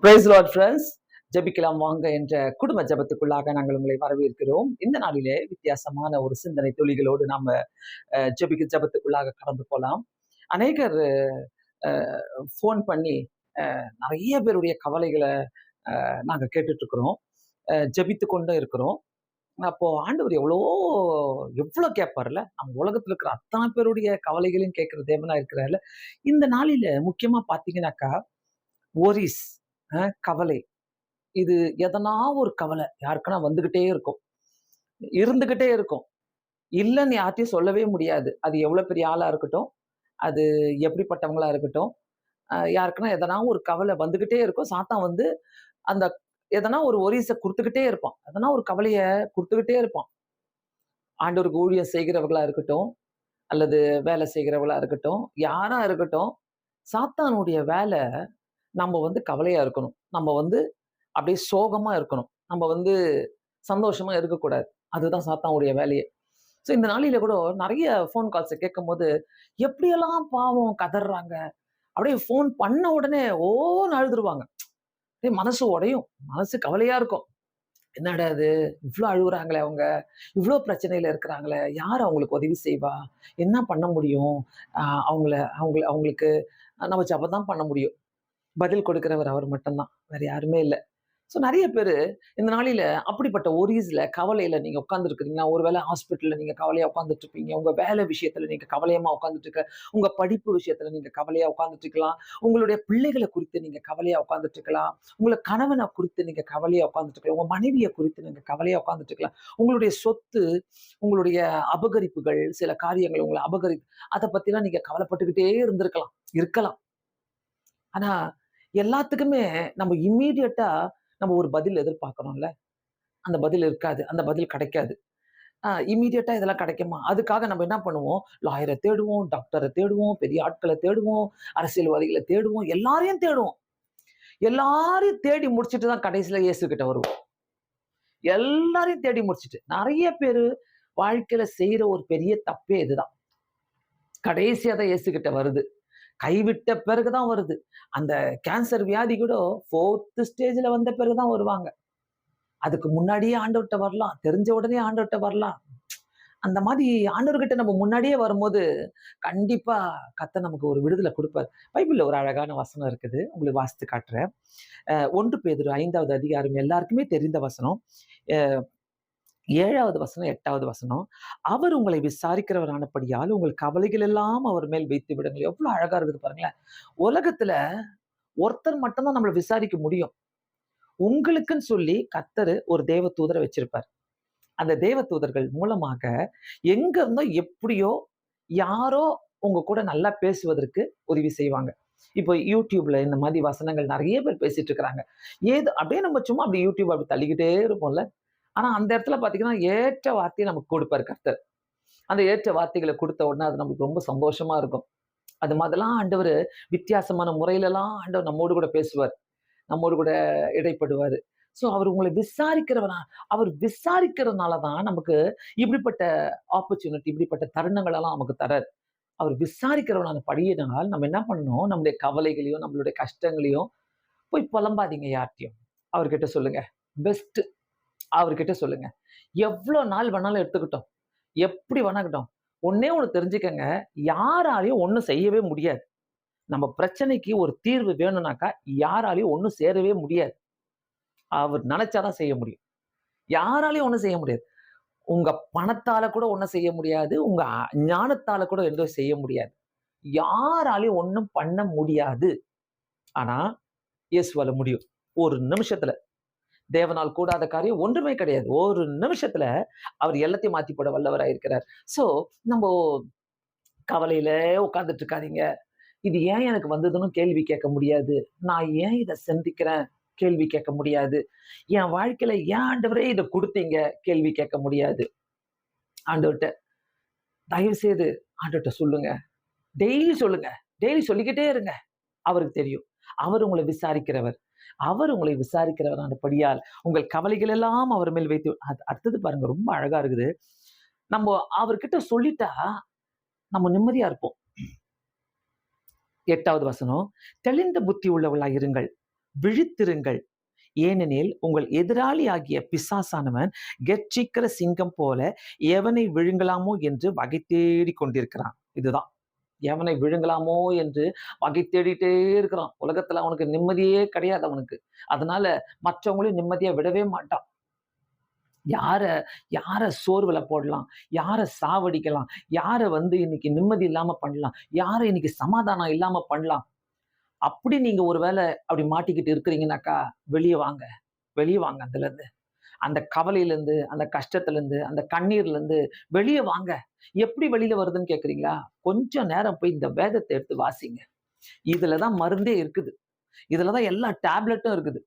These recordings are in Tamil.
பிரைஸ் லார்ட் ஃப்ரெண்ட்ஸ், ஜெபிக்கலாம் வாங்க என்ற குடும்ப ஜெபத்துக்குள்ளாக நாங்கள் உங்களை வரவேற்கிறோம். இந்த நாளிலே வித்தியாசமான ஒரு சிந்தனை துளிகளோடு நாம ஜெபத்துக்குள்ளாக கடந்து போலாம். அநேகர் ஃபோன் பண்ணி நிறைய பேருடைய கவலைகளை நாங்க கேட்டுட்டு இருக்கிறோம், ஜெபித்து கொண்டு இருக்கிறோம். அப்போ ஆண்டவர் எவ்வளவு கேட்பார்ல, நம்ம உலகத்துல இருக்கிற அத்தனை பேருடைய கவலைகளையும் கேட்கிற தேவனா இருக்கிறார்ல. இந்த நாளில முக்கியமா பாத்தீங்கன்னாக்கா, ஒரிஸ், கவலை, இது எதனா ஒரு கவலை யாருக்குன்னா வந்துகிட்டே இருக்கும், இருந்துகிட்டே இருக்கும். இல்லைன்னு யார்ட்டையும் சொல்லவே முடியாது. அது எவ்வளவு பெரிய ஆளா இருக்கட்டும், அது எப்படிப்பட்டவங்களா இருக்கட்டும், யாருக்குன்னா எதனா ஒரு கவலை வந்துகிட்டே இருக்கும். சாத்தான் வந்து அந்த எதனா ஒரு ஒரீஸை கொடுத்துக்கிட்டே இருப்பான், எதனா ஒரு கவலைய கொடுத்துக்கிட்டே இருப்பான். ஆண்டவருக்கு ஊழியம் செய்கிறவர்களா இருக்கட்டும், அல்லது வேலை செய்கிறவங்களா இருக்கட்டும், யாரா இருக்கட்டும், சாத்தானுடைய வேலை நம்ம வந்து கவலையா இருக்கணும். நம்ம வந்து அப்படியே சோகமா இருக்கணும். நம்ம வந்து சந்தோஷமா இருக்கக்கூடாது. அதுதான் சாத்தானுடைய வேலையே. ஸோ இந்த நாளில கூட நெறைய ஃபோன் கால்ஸ கேட்கும்போது, எப்படியெல்லாம் பாவம் கதர்றாங்க. அப்படியே ஃபோன் பண்ண உடனே ஓன்னு அழுதுருவாங்க. அப்படியே மனசு உடையும். மனசு கவலையா இருக்கும். என்னடா இது! இவ்ளோ அழுவுறாங்களே அவங்க. இவ்ளோ பிரச்சனையில இருக்கிறாங்களே! யார் அவங்களுக்கு உதவி செய்வா? என்ன பண்ண முடியும்? அ அவங்கள அவங்கள அவங்களுக்கு நம்ம ஜெபம் தான் பண்ண முடியும். பதில் கொடுக்கிறவர் அவர் மட்டும் தான். வேற யாருமே இல்ல. ஸோ நெறைய பேரு இந்த நாளில அப்படிப்பட்ட ஒரீஸ்ல, கவலையில நீங்க உட்கார்ந்துருக்கிறீங்களா? ஒருவேளை ஹாஸ்பிட்டல்ல நீங்க கவலையா உட்கார்ந்துட்டு இருப்பீங்க. உங்க வேலை விஷயத்துல நீங்க கவலையமா உட்கார்ந்துட்டு இருக்க. உங்க படிப்பு விஷயத்துல நீங்க கவலையா உட்கார்ந்துட்டு இருக்கலாம். உங்களுடைய பிள்ளைகள குறித்து நீங்க கவலையா உட்கார்ந்துட்டு இருக்கலாம். உங்க கணவன குறித்து நீங்க கவலையா உட்கார்ந்துட்டு இருக்கலாம். உங்க மனைவிய குறித்து நீங்க கவலையா உட்கார்ந்துட்டு இருக்கலாம். உங்களுடைய சொத்து, உங்களுடைய அபகரிப்புகள், சில காரியங்கள் உங்கள அத பத்திலாம் நீங்க கவலைப்பட்டுக்கிட்டே இருந்திருக்கலாம். இருக்கலாம். ஆனா, எல்லாத்துக்குமே நம்ம இம்மீடியட்டா நம்ம ஒரு பதில் எதிர்பார்க்கிறோம்ல. அந்த பதில் இருக்காது. அந்த பதில் கிடைக்காது. இம்மீடியட்டா இதெல்லாம் கிடைக்குமா? அதுக்காக நம்ம என்ன பண்ணுவோம்? லாயர தேடுவோம், டாக்டர தேடுவோம், பெரிய ஆட்கள தேடுவோம், அரசியல்வாதிகள தேடுவோம், எல்லாரையும் தேடுவோம். எல்லாரையும் தேடி முடிச்சுட்டு தான் கடைசியில இயேசு கிட்ட வருவோம். எல்லாரையும் தேடி முடிச்சுட்டு. நெறைய பேரு வாழ்க்கையில செய்ற ஒரு பெரிய தப்பே இதுதான். கடைசியா தான் இயேசு கிட்ட வருது. கைவிட்ட பிறகு தான் வருது. அந்த கேன்சர் வியாதி கூட 4த் ஸ்டேஜ்ல வந்த பிறகு தான் வருவாங்க. அதுக்கு முன்னாடியே ஆண்டவர்ட்ட வரலாம். தெரிஞ்ச உடனே ஆண்டவர்ட்ட வரலாம். அந்த மாதிரி ஆண்டவர்கிட்ட நம்ம முன்னாடியே வரும்போது, கண்டிப்பா கர்த்தர் நமக்கு ஒரு விடுதலை குடுப்பார். பைபிள்ல ஒரு அழகான வசனம் இருக்குது. உங்களுக்கு வாசித்து காட்டுறேன். 1 பேதுரு 5வது அதிகாரம் எல்லாருக்குமே தெரிந்த வசனம். அ 7வது வசனம், 8வது வசனம். அவர் உங்களை விசாரிக்கிறவரானபடியால் உங்கள் கவலைகள் எல்லாம் அவர் மேல் வைத்து விடுங்கள். எவ்வளவு அழகா இருக்குது பாருங்களேன். உலகத்துல ஒருத்தர் மட்டும் தான் நம்மள விசாரிக்க முடியும். உங்களுக்குன்னு சொல்லி கர்த்தரு ஒரு தேவதூதரை வச்சிருப்பார். அந்த தேவதூதர்கள் மூலமாக எங்க இருந்தோ எப்படியோ யாரோ உங்க கூட நல்லா பேசுவதற்கு உதவி செய்வாங்க. இப்போ யூடியூப்ல இந்த மாதிரி வசனங்கள் நிறைய பேர் பேசிட்டு இருக்கிறாங்க. ஏது அப்படியே நம்ம சும்மா அப்படி யூடியூப் அப்படி தள்ளிக்கிட்டே இருப்போம்ல. ஆனா அந்த இடத்துல பாத்தீங்கன்னா ஏற்ற வார்த்தையை நமக்கு கொடுப்பாரு கர்த்தர். அந்த ஏற்ற வார்த்தைகளை கொடுத்த உடனே அது நமக்கு ரொம்ப சந்தோஷமா இருக்கும். அது மாதிரிலாம் ஆண்டவர் வித்தியாசமான முறையிலலாம் ஆண்டவர் நம்மோடு கூட பேசுவார். நம்மோடு கூட இடைப்படுவாரு. ஸோ அவர் உங்களை விசாரிக்கிறவரா, அவர் விசாரிக்கிறதுனால தான் நமக்கு இப்படிப்பட்ட ஆப்பர்ச்சுனிட்டி, இப்படிப்பட்ட தருணங்கள் எல்லாம் நமக்கு தரார். அவர் விசாரிக்கிறவனான படியினால் நம்ம என்ன பண்ணணும்? நம்முடைய கவலைகளையும், நம்மளுடைய கஷ்டங்களையும் போய் புலம்பாதீங்க யார்ட்டயும். அவர்கிட்ட சொல்லுங்க. பெஸ்ட் அவர்கிட்ட சொல்லுங்க. எவ்வளோ நாள் வேணாலும் எடுத்துக்கட்டும். எப்படி வேணாகட்டும். ஒண்ணே ஒண்ணு தெரிஞ்சுக்கங்க. யாராலயும் ஒண்ணும் செய்யவே முடியாது. நம்ம பிரச்சனைக்கு ஒரு தீர்வு வேணும்னாக்கா, யாராலயும் ஒண்ணும் சேரவே முடியாது. அவர் நெனச்சா தான் செய்ய முடியும். யாராலயும் ஒண்ணும் செய்ய முடியாது. உங்க பணத்தால கூட ஒண்ணும் செய்ய முடியாது. உங்க ஞானத்தால கூட எதுவும் செய்ய முடியாது. யாராலயும் ஒண்ணும் பண்ண முடியாது. ஆனா, இயேசுவால முடியும். ஒரு நிமிஷத்துல. தேவனால் கூடாத காரியம் ஒன்றுமே கிடையாது. ஒரு நிமிஷத்துல அவர் எல்லாத்தையும் மாத்தி போட வல்லவரா இருக்கிறார். சோ, நம்போ கவலையில உட்கார்ந்துட்டு இருக்காதீங்க. இது ஏன் எனக்கு வந்ததுன்னு கேள்வி கேட்க முடியாது. நான் ஏன் இத சிந்திக்கிறேன்? கேள்வி கேட்க முடியாது. என் வாழ்க்கையில ஏன் ஆண்டவரே இத குடுத்தீங்க? கேள்வி கேட்க முடியாது. ஆண்டவர்ட்ட தயவு செய்து ஆண்டவர்ட்ட சொல்லுங்க. டெய்லி சொல்லுங்க. டெய்லி சொல்லிக்கிட்டே இருங்க. அவருக்கு தெரியும். அவர் உங்கள விசாரிக்கிறவர். அவர் உங்களை விசாரிக்கிறவரானபடியால் உங்கள் கவலைகள் எல்லாம் அவர் மேல் வைத்து அடுத்தது பாருங்க ரொம்ப அழகா இருக்குது. நம்ம அவர்கிட்ட சொல்லிட்டா நம்ம நிம்மதியா இருப்போம். 8வது வசனம். தெளிந்த புத்தி உள்ளவர்களாய் இருங்கள். விழித்திருங்கள். ஏனெனில் உங்கள் எதிராளி ஆகிய பிசாசானவன் கெர்ச்சிக்கிற சிங்கம் போல எவனை விழுங்கலாமோ என்று வகை தேடிக் கொண்டிருக்கிறான். இதுதான். எவனை விழுங்கலாமோ என்று வகை தேடிட்டே இருக்கிறான். உலகத்துல அவனுக்கு நிம்மதியே கிடையாது அவனுக்கு. அதனால மற்றவங்களையும் நிம்மதியா விடவே மாட்டான். யார யார சோர்வுல போடலாம், யார சாவடிக்கலாம், யார இன்னைக்கு நிம்மதி இல்லாம பண்ணலாம், யார இன்னைக்கு சமாதானம் இல்லாம பண்ணலாம். அப்படி நீங்க ஒருவேளை அப்படி மாட்டிக்கிட்டு இருக்கிறீங்கன்னாக்கா, வெளிய வாங்க. வெளிய வாங்க அதுலருந்து. அந்த கவலையிலருந்து, அந்த கஷ்டத்துலருந்து, அந்த கண்ணீர்லருந்து வெளிய வாங்க. எப்படி வெளியில வருதுன்னு கேட்கிறீங்களா? கொஞ்சம் நேரம் போய் இந்த வேதத்த எடுத்து வாசிங்க. இதுல தான் மருந்தே இருக்குது. இதுல தான் எல்லா டேப்லெட்டும் இருக்குது.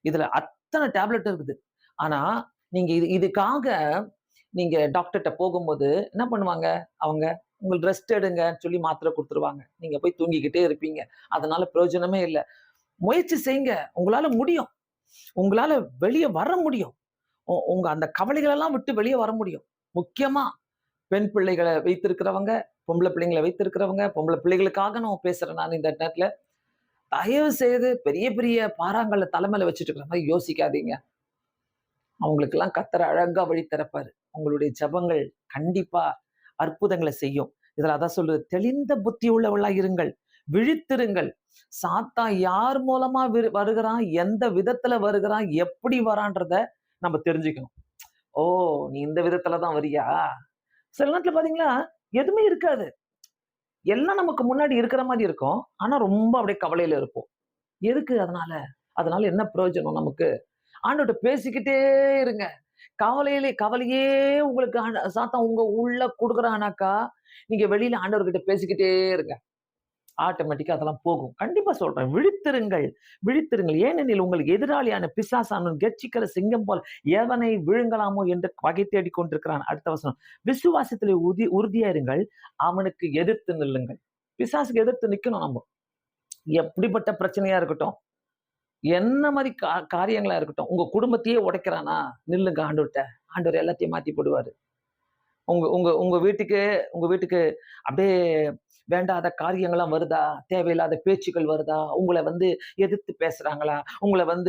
இதுல அத்தன டேப்லெட்டும் இருக்குது. ஆனா, நீங்க இதுக்காக நீங்க டாக்டர்ட்ட போகும்போது என்ன பண்ணுவாங்க? அவங்க உங்களுக்கு ரெஸ்ட் எடுங்கன்னு சொல்லி மாத்திரை குடுத்துருவாங்க. நீங்க போய் தூங்கிக்கிட்டே இருப்பீங்க. அதனால பிரயோஜனமே இல்ல. முயற்சி செய்யுங்க. உங்களால முடியும். உங்களால வெளிய வர முடியும். உங்க அந்த கவலைகள் எல்லாம் விட்டு வெளிய வர முடியும். முக்கியமா பெண் பிள்ளைகள வைத்திருக்கிறவங்க, பொம்பள பிள்ளைங்கள வைத்திருக்கிறவங்க, பொம்பள பிள்ளைகளுக்காக நான் பேசுறேன் நான் இந்த நேரத்துல. தயவு செய்து பெரிய பெரிய பாறாங்கல்ல தல மேல வச்சுட்டு இருக்கிற மாரி யோசிக்காதீங்க. அவங்களுக்கெல்லாம் கர்த்தர் அழகா வழி திறப்பாரு. உங்களுடைய ஜெபங்கள் கண்டிப்பா அற்புதங்கள செய்யும். இதுல அதான் சொல்லுது, தெளிந்த புத்தி உள்ளவர்களாய் இருங்கள். விழித்திருங்கள். சாத்தான் யார் மூலமா வருகிறான், எந்த விதத்துல வருகிறான், எப்படி வரான்றத நம்ம தெரிஞ்சுக்கணும். ஓ! நீ இந்த விதத்துல தான் வரியா? சில நேரத்துல பாத்தீங்களா, எதுவுமே இருக்காது. எல்லாம் நமக்கு முன்னாடி இருக்கிற மாரி இருக்கும். ஆனா ரொம்ப அப்படியே கவலையில இருப்போம். எதுக்கு அதனால? அதனால என்ன பிரயோஜனம் நமக்கு? ஆண்டவர்ட்ட பேசிக்கிட்டே இருங்க. கவலையே உங்களுக்கு சாத்தான் உங்க உள்ள குடுக்குறானாக்கா, நீங்க வெளியில ஆண்டவர்கிட்ட பேசிக்கிட்டே இருங்க. ஆட்டோமேட்டிக்கா அதெல்லாம் போகும். கண்டிப்பா சொல்றேன். விழித்திருங்கள், விழித்திருங்கள். ஏனெனில் உங்களுக்கு எதிராளியான பிசாசானவன் கெர்ச்சிக்கிற சிங்கம் போல எவனை விழுங்கலாமோ என்று வகை தேடிக் கொண்டிருக்கிறான். அடுத்த வசனம். விசுவாசத்திலே உறுதியா இருங்கள். அவனுக்கு எதிர்த்து நில்லுங்கள். பிசாசுக்கு எதிர்த்து நிக்கணும் நம்ம. எப்படிப்பட்ட பிரச்சனையா இருக்கட்டும். என்ன மாரி காரியங்களா இருக்கட்டும். உங்க குடும்பத்தையே உடைக்கிறானா? நில்லுங்க ஆண்டவர்ட்ட. ஆண்டவர் எல்லாத்தையும் மாத்தி போடுவாரு. உங்க உங்க உங்க வீட்டுக்கு உங்க வீட்டுக்கு அப்படியே வேண்டாத காரியங்கள்லாம் வருதா? தேவையில்லாத பேச்சுக்கள் வருதா? உங்கள எதிர்த்து பேசுறாங்களா? உங்கள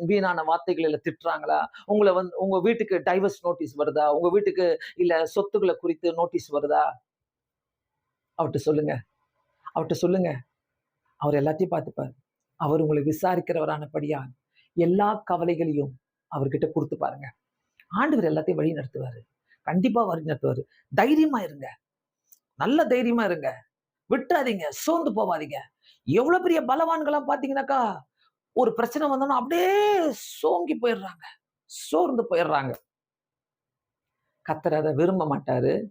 வீணான வார்த்தைகளில திட்டுறாங்களா? உங்க வீட்டுக்கு டைவர்ஸ் நோட்டீஸ் வருதா? உங்க வீட்டுக்கு இல்ல சொத்துக்கள குறித்து நோட்டீஸ் வருதா? அவர்ட்ட சொல்லுங்க. அவர்ட்ட சொல்லுங்க. அவர் எல்லாத்தையும் பார்த்துப்பாரு. அவர் உங்களை விசாரிக்கிறவரானபடியால் எல்லா கவலைகளையும் அவர்கிட்ட குடுத்து பாருங்க. ஆண்டவர் எல்லாத்தையும் வழி நடத்துவாரு. கண்டிப்பா வழி நடத்துவாரு. தைரியமா இருங்க. நல்ல தைரியமா இருங்க. விட்டுறாதீங்க. சோர்ந்து போவாதீங்க. எவ்வளவு பெரிய பலவான்கள்லாம் பார்த்தீங்கன்னாக்கா, ஒரு பிரச்சனை வந்தோம்னா அப்படியே சோங்கி போயிடுறாங்க. சோர்ந்து போயிடுறாங்க. கர்த்தர் அத விரும்ப மாட்டாரு.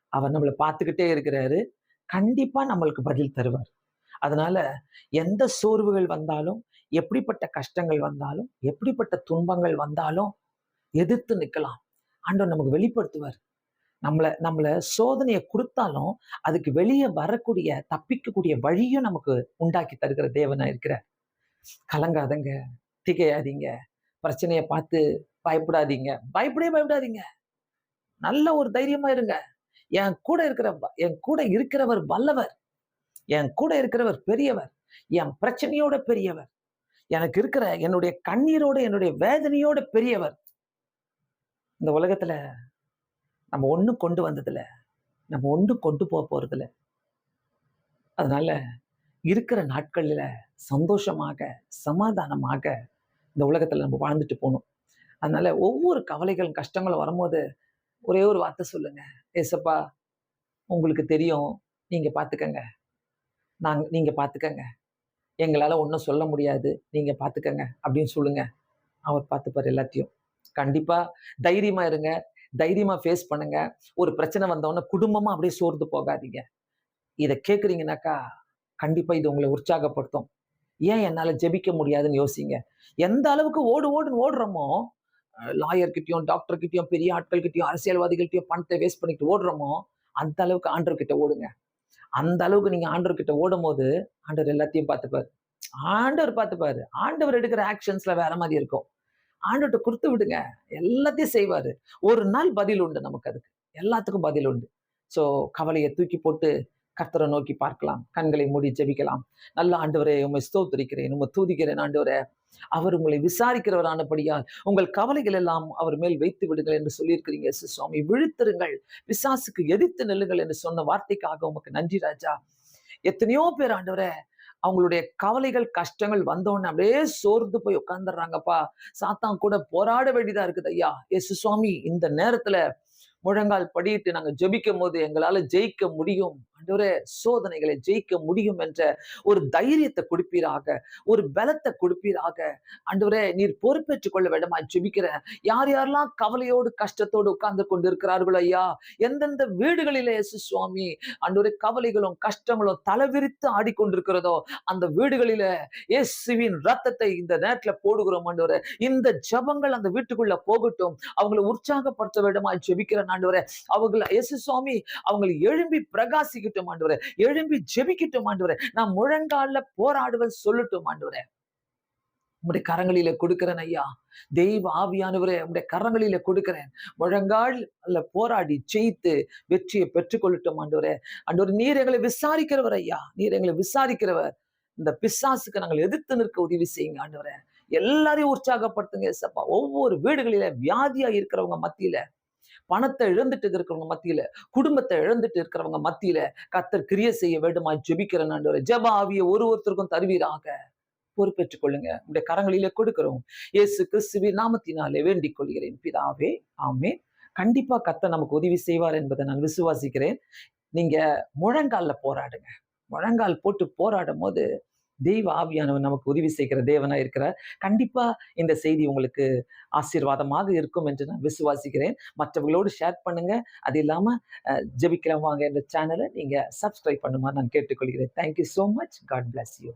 அவர் நம்மள பார்த்துக்கிட்டே இருக்கிறாரு. கண்டிப்பா நம்மளுக்கு பதில் தருவார். அதனால எந்த சோர்வுகள் வந்தாலும், எப்படிப்பட்ட கஷ்டங்கள் வந்தாலும், எப்படிப்பட்ட துன்பங்கள் வந்தாலும் எதிர்த்து நிக்கலாம். ஆண்டவர் நமக்கு வெளிப்படுத்துவார். நம்மள நம்மள சோதனைய குடுத்தாலும், அதுக்கு வெளிய வரக்கூடிய, தப்பிக்கக்கூடிய வழியும் நமக்கு உண்டாக்கி தருகிற தேவனா இருக்கிறார். கலங்காதங்க, திகையாதீங்க, பிரச்சனைய பார்த்து பயப்படாதீங்க. பயப்படவே பயப்படாதீங்க. நல்ல ஒரு தைரியமா இருங்க. என் கூட இருக்கிறவர் வல்லவர். என் கூட இருக்கிறவர் பெரியவர். என் பிரச்சனையோட பெரியவர். எனக்கு இருக்கிற என்னுடைய கண்ணீரோட, என்னுடைய வேதனையோட பெரியவர். இந்த உலகத்துல நம்ம ஒண்ணும் கொண்டு வந்ததில்ல. நம்ம ஒண்ணும் கொண்டு போறதில்ல. அதனால இருக்கிற நாட்கள்ல சந்தோஷமாக, சமாதானமாக இந்த உலகத்துல நம்ம வாழ்ந்துட்டு போணும். அதனால ஒவ்வொரு கவலைகள், கஷ்டங்களும் வரும்போது ஒரே ஒரு வார்த்தை சொல்லுங்க. ஏசப்பா, உங்களுக்கு தெரியும். நீங்க பார்த்துக்கங்க. நீங்க பார்த்துக்கங்க. எங்களால ஒண்ணும் சொல்ல முடியாது. நீங்க பார்த்துக்கங்க அப்படின்னு சொல்லுங்க. அவர் பார்த்துப்பாரு எல்லாத்தையும். கண்டிப்பா தைரியமா இருங்க. தைரியமா ஃபேஸ் பண்ணுங்க. ஒரு பிரச்சனை வந்தோனே குடும்பமா அப்படியே சோர்ந்து போகாதீங்க. இத கேட்கிறீங்கன்னாக்கா, கண்டிப்பா இது உங்கள உற்சாகப்படுத்தும். ஏன் என்னால ஜெபிக்க முடியாதுன்னு யோசிங்க. எந்த அளவுக்கு ஓடுன்னு ஓடுறோமோ, லாயர் கிட்டயும், டாக்டர் கிட்டயும், பெரிய ஆட்கள் கிட்டயும், அரசியல்வாதிகள்ட்டயும் பணத்த வேஸ்ட் பண்ணிட்டு ஓடுறோமோ, அந்த அளவுக்கு ஆண்டவர் கிட்ட ஓடுங்க. அந்த அளவுக்கு நீங்க ஆண்டவர் கிட்ட ஓடும்போது, ஆண்டவர் எல்லாத்தையும் பார்த்துப்பாரு. ஆண்டவர் பார்த்துப்பாரு. ஆண்டவர் எடுக்கிற ஆக்ஷன்ஸ்ல வேற மாரி இருக்கும். ஆண்டவர்ட்ட குடுத்து விடுங்க. எல்லாத்தையும் செய்வாரு. ஒரு நாள் பதில் உண்டு நமக்கு அதுக்கு. எல்லாத்துக்கும் பதில் உண்டு. ஸோ கவலைய தூக்கி போட்டு கர்த்தரை நோக்கி பார்க்கலாம். கண்களை மூடி ஜெபிக்கலாம். நல்ல ஆண்டவரே, உம்மை ஸ்தோத்திரிக்கிறேன், உம்மை துதிக்கிறேன் ஆண்டவரே. அவர் உங்களை விசாரிக்கிறவரானபடியால் உங்கள் கவலைகள் எல்லாம் அவர் மேல் வைத்து விடுங்கள் என்று சொல்லியிருக்கிறீங்க சுவாமி. விழித்திருங்கள், பிசாசுக்கு எதிர்த்து நில்லுங்கள் என்று சொன்ன வார்த்தைக்காக உமக்கு நன்றி ராஜா. எத்தனையோ பேர் ஆண்டவரே, அவங்களுடைய கவலைகள் கஷ்டங்கள் வந்தோடனே அப்படியே சோர்ந்து போய் உட்கார்ந்துடுறாங்கப்பா. சாத்தான் கூட போராட வேண்டியதா இருக்குது ஐயா. இயேசு சுவாமி, இந்த நேரத்துல முழங்கால் படியிட்டு நாங்க ஜெபிக்கும் போது எங்களால ஜெயிக்க முடியும் ஆண்டவரே, சோதனைகளை ஜெயிக்க முடியும் என்ற ஒரு தைரியத்தை கொடுப்பீராக, ஒரு பலத்தை கொடுப்பீராக. ஆண்டவரே, நீர் பொறுப்பேற்றுக் கொள்ள வேண்டுமா ஜெபிக்கிறேன். யார் யாரெல்லாம் கவலையோடு கஷ்டத்தோடு உட்கார்ந்து கொண்டு இருக்கிறார்களோ ஐயா, எந்தெந்த வீடுகளிலே இயேசு சுவாமி ஆண்டவரே கவலைகளும் கஷ்டங்களும் தலைவிரித்து ஆடிக்கொண்டிருக்கிறதோ அந்த வீடுகளில இயேசுவின் ரத்தத்தை இந்த நேரத்துல போடுகிறோம் ஆண்டவரே. இந்த ஜெபங்கள் அந்த வீட்டுக்குள்ள போகட்டும். அவங்களை உற்சாகப்படுத்த வேண்டுமா ஜெபிக்கிறேன் ஆண்டவரே. அவங்களை இயேசு சுவாமி அவங்களை எழும்பி பிரகாசிக்கட்டும் ஆண்டவரே, எழும்பி ஜெபிக்கட்டும் ஆண்டவரே. நான் முழங்கால போராடுவேன் சொல்லட்டும் ஆண்டவரே. உம்முடைய கரங்களிலே கொடுக்கிறேன் ஐயா. தெய்வ ஆவியானவரே, உம்முடைய கரங்களிலே கொடுக்கிறேன். முழங்கால் அல்ல போராடி ஜெயித்து வெற்றியை பெற்றுக்கொள்ளட்டும் ஆண்டவரே. ஆண்டவரே, நீர் எங்களை விசாரிக்கிறவர் ஐயா, நீர் எங்களை விசாரிக்கிறவர். இந்த பிசாசுக்கு நாங்கள் எதிர்த்து நிற்க உதவி செய்யுங்க ஆண்டவரே. எல்லாரையும் உற்சாகப்படுத்துங்க ஏசப்பா. ஒவ்வொரு வீடுகளில வியாதியா இருக்கிறவங்க மத்தியில, பணத்தை இழந்துட்டு இருக்கிறவங்க மத்தியில, குடும்பத்தை இழந்துட்டு இருக்கிறவங்க மத்தியில கர்த்தர் கிரியை செய்ய வேண்டுமா ஜெபிக்கிறேன் ஆண்டவரே. ஜெப ஆவியை ஒருத்தருக்கும் தருவீராக. பொறுப்பேற்றுக் கொள்ளுங்க. உடைய கரங்களிலே கொடுக்கிறோம். இயேசு கிறிஸ்துவின் நாமத்தினாலே வேண்டிக் கொள்கிறேன் பிதாவே, ஆமென். கண்டிப்பா கர்த்தர் நமக்கு உதவி செய்வார் என்பதை நான் விசுவாசிக்கிறேன். நீங்க முழங்கால்ல போராடுங்க. முழங்கால் போட்டு போராடும் போது தெய்வ ஆவியானவர் நமக்கு உதவி செய்கிற தேவனா இருக்கிறார். கண்டிப்பா இந்த செய்தி உங்களுக்கு ஆசீர்வாதமாக இருக்கும் என்று நான் விசுவாசிக்கிறேன். மற்றவர்களோடு ஷேர் பண்ணுங்க. அது இல்லாம ஜெபிக்கலாம் வாங்க என்ற சேனலை நீங்க சப்ஸ்கிரைப் பண்ணுமாறு நான் கேட்டுக்கொள்கிறேன். Thank you so much. God bless you.